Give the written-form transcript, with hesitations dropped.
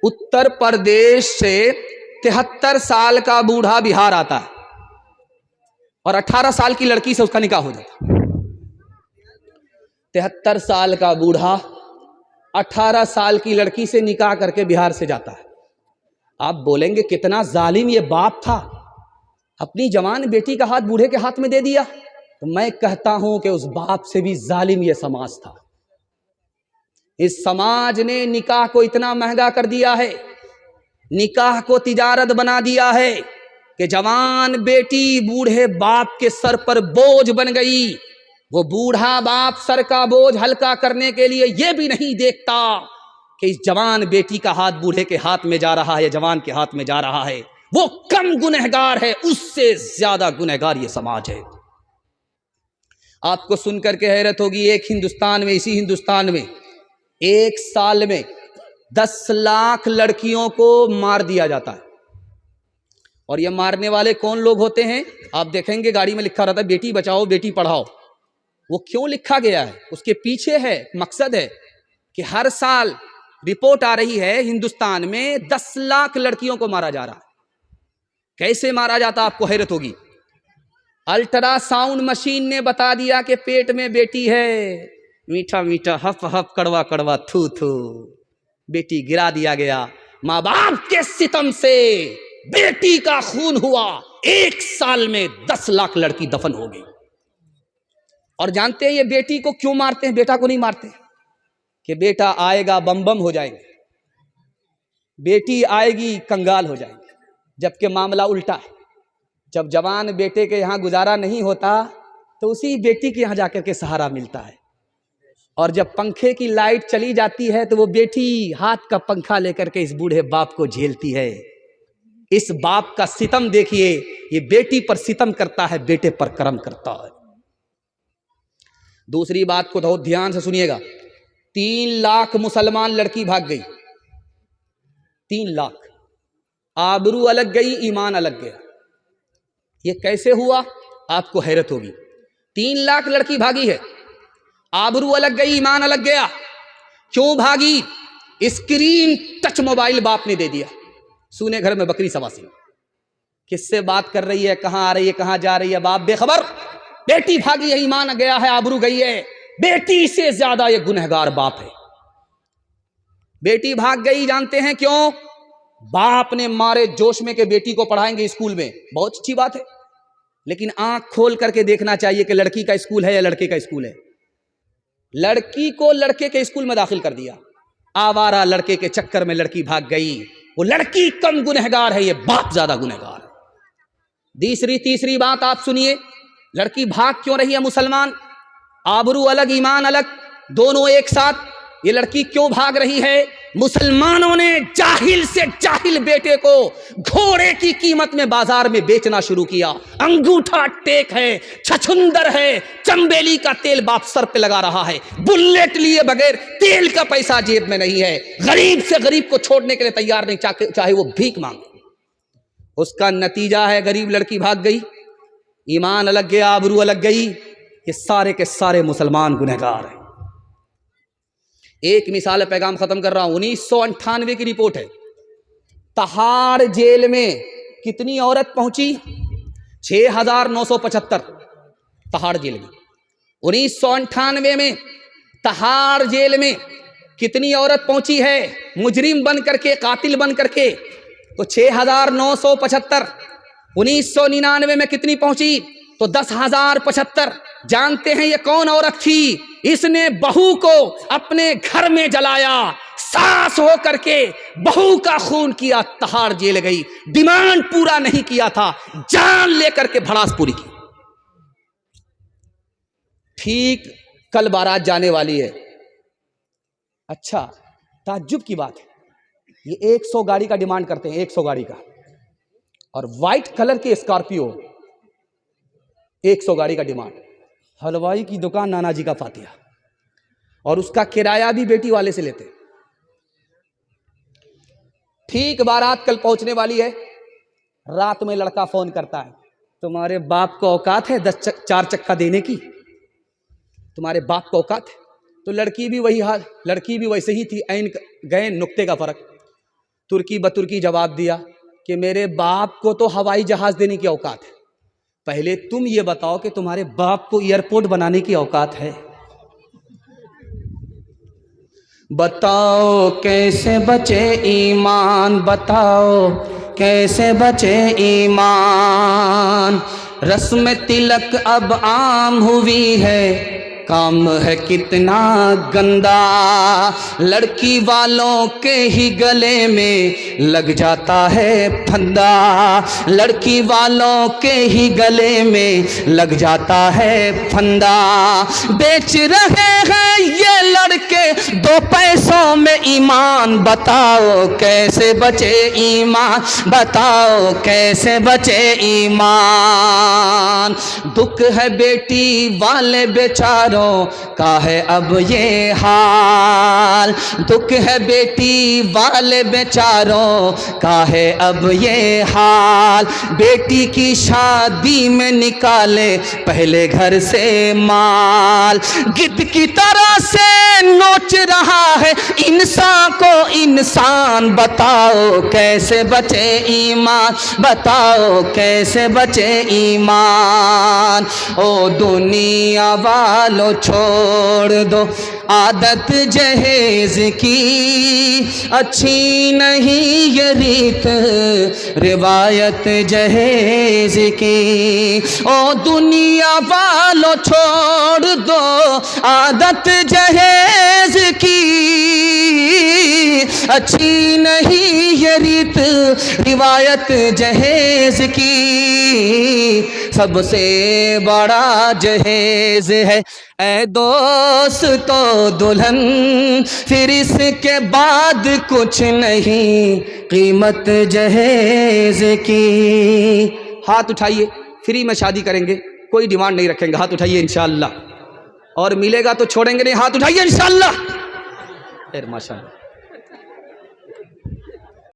उत्तर प्रदेश से 73 साल का बूढ़ा बिहार आता है और 18 साल की लड़की से उसका निकाह हो जाता है। 73 साल का बूढ़ा 18 साल की लड़की से निकाह करके बिहार से जाता है। आप बोलेंगे कितना जालिम ये बाप था, अपनी जवान बेटी का हाथ बूढ़े के हाथ में दे दिया। तो मैं कहता हूं कि उस बाप से भी जालिम ये समाज था। इस समाज ने निकाह को इतना महंगा कर दिया है, निकाह को तिजारत बना दिया है कि जवान बेटी बूढ़े बाप के सर पर बोझ बन गई। वो बूढ़ा बाप सर का बोझ हल्का करने के लिए ये भी नहीं देखता कि इस जवान बेटी का हाथ बूढ़े के हाथ में जा रहा है, जवान के हाथ में जा रहा है। वो कम गुनहगार है, उससे ज्यादा गुनहगार ये समाज है। आपको सुनकर के हैरत होगी, एक हिंदुस्तान में, इसी हिंदुस्तान में एक साल में 10 लाख लड़कियों को मार दिया जाता है। और ये मारने वाले कौन लोग होते हैं? आप देखेंगे गाड़ी में लिखा रहता है बेटी बचाओ बेटी पढ़ाओ। वो क्यों लिखा गया है? उसके पीछे है मकसद है कि हर साल रिपोर्ट आ रही है हिंदुस्तान में 10 लाख लड़कियों को मारा जा रहा है। कैसे मारा जाता आपको हैरत होगी। अल्ट्रासाउंड मशीन ने बता दिया कि पेट में बेटी है, मीठा मीठा हफ हफ कड़वा कड़वा थू थू, बेटी गिरा दिया गया। माँ बाप के सितम से बेटी का खून हुआ, एक साल में 10 लाख लड़की दफन हो गई। और जानते हैं ये बेटी को क्यों मारते हैं? बेटा को नहीं मारते कि बेटा आएगा बम बम हो जाएंगे, बेटी आएगी कंगाल हो जाएंगे। जबकि मामला उल्टा है। जब जवान बेटे के यहाँ गुजारा नहीं होता तो उसी बेटी के यहाँ जाकर के सहारा मिलता है। और जब पंखे की लाइट चली जाती है तो वो बेटी हाथ का पंखा लेकर के इस बूढ़े बाप को झेलती है। इस बाप का सितम देखिए, ये बेटी पर सितम करता है, बेटे पर करम करता है। दूसरी बात को बहुत ध्यान से सुनिएगा। 3 लाख मुसलमान लड़की भाग गई। 3 लाख। आबरू अलग गई, ईमान अलग गया। ये कैसे हुआ आपको हैरत होगी। 3 लाख लड़की भागी है, आबरू अलग गई, ईमान अलग गया। क्यों भागी? स्क्रीन टच मोबाइल बाप ने दे दिया। सुने घर में बकरी सवासी, किससे बात कर रही है, कहां आ रही है, कहां जा रही है, बाप बेखबर। बेटी भागी है, ईमान गया है, आबरू गई है। बेटी से ज्यादा ये गुनहगार बाप है। बेटी भाग गई, जानते हैं क्यों? बाप ने मारे जोश में कि बेटी को पढ़ाएंगे स्कूल में। बहुत अच्छी बात है, लेकिन आंख खोल करके देखना चाहिए कि लड़की का स्कूल है या लड़के का स्कूल है। लड़की को लड़के के स्कूल में दाखिल कर दिया। आवारा लड़के के चक्कर में लड़की भाग गई। वो लड़की कम गुनहगार है, ये बाप ज्यादा गुनहगार है। तीसरी बात आप सुनिए, लड़की भाग क्यों रही है मुसलमान? आबरू अलग, ईमान अलग, दोनों एक साथ। ये लड़की क्यों भाग रही है? मुसलमानों ने जाहिल से जाहिल बेटे को घोड़े की कीमत में बाजार में बेचना शुरू किया। अंगूठा टेक है, छछुंदर है, चंबेली का तेल बाप सर पे लगा रहा है, बुलेट लिए बगैर तेल का पैसा जेब में नहीं है। गरीब से गरीब को छोड़ने के लिए तैयार नहीं, चाहे वो भीख मांगे। उसका नतीजा है गरीब लड़की भाग गई, ईमान अलग गया, आबरू अलग गई। ये सारे के सारे मुसलमान गुनहगार हैं। एक मिसाल, पैगाम खत्म कर रहा हूं। 1998 की रिपोर्ट है। तहाड़ जेल में कितनी औरत पहुंची? 6975 तहाड़ जेल में। 1998 में तहाड़ जेल में कितनी औरत पहुंची है मुजरिम बन करके, कातिल बन करके? तो 6975। 1999 में कितनी पहुंची? तो 10,075। जानते हैं ये कौन औरत थी? इसने बहू को अपने घर में जलाया, सास हो करके बहू का खून किया, तहाड़ जेल गई। डिमांड पूरा नहीं किया था, जान लेकर के भड़ास पूरी की। ठीक कल बारात जाने वाली है। अच्छा, ताज्जुब की बात है, ये 100 गाड़ी का डिमांड करते हैं, 100 गाड़ी का। और व्हाइट कलर के स्कॉर्पियो, 100 गाड़ी का डिमांड। हलवाई की दुकान, नाना जी का फातिहा, और उसका किराया भी बेटी वाले से लेते। ठीक बारात कल पहुंचने वाली है, रात में लड़का फोन करता है, तुम्हारे बाप को औकात है 4 चक्का देने की? तुम्हारे बाप को औकात है? तो लड़की भी वही हाल, लड़की भी वैसे ही थी, ऐन गए नुक्ते का फर्क। तुर्की बतुर्की जवाब दिया कि मेरे बाप को तो हवाई जहाज देने की औकात है, पहले तुम ये बताओ कि तुम्हारे बाप को एयरपोर्ट बनाने की औकात है। बताओ कैसे बचे ईमान, बताओ कैसे बचे ईमान। रस्म तिलक अब आम हुई है, काम है कितना गंदा। लड़की वालों के ही गले में लग जाता है फंदा, लड़की वालों के ही गले में लग जाता है फंदा। बेच रहे हैं ये लड़के दो पैसों में ईमान, बताओ कैसे बचे ईमान, बताओ कैसे बचे ईमान। दुख है बेटी वाले बेचारों का है अब ये हाल, दुख है बेटी वाले बेचारों का है अब ये हाल। बेटी की शादी में निकाले पहले घर से माल, गिद्ध की तरह से नोच रहा है इंसान को इंसान। बताओ कैसे बचे ईमान, बताओ कैसे बचे ईमान। ओ दुनिया वालों छोड़ दो आदत जहेज की, अच्छी नहीं ये रीत रिवायत जहेज की। ओ दुनिया वालों छोड़ दो आदत जहेज की, अच्छी नहीं ये रीत रिवायत जहेज की। सबसे बड़ा जहेज है ऐ दोस्तों दुल्हन, फिर इसके बाद कुछ नहीं कीमत जहेज की। हाथ उठाइए, फ्री में शादी करेंगे, कोई डिमांड नहीं रखेंगे, हाथ उठाइए इंशाअल्लाह। और मिलेगा तो छोड़ेंगे नहीं, हाथ उठाइए इंशाअल्लाह। माशाअल्लाह।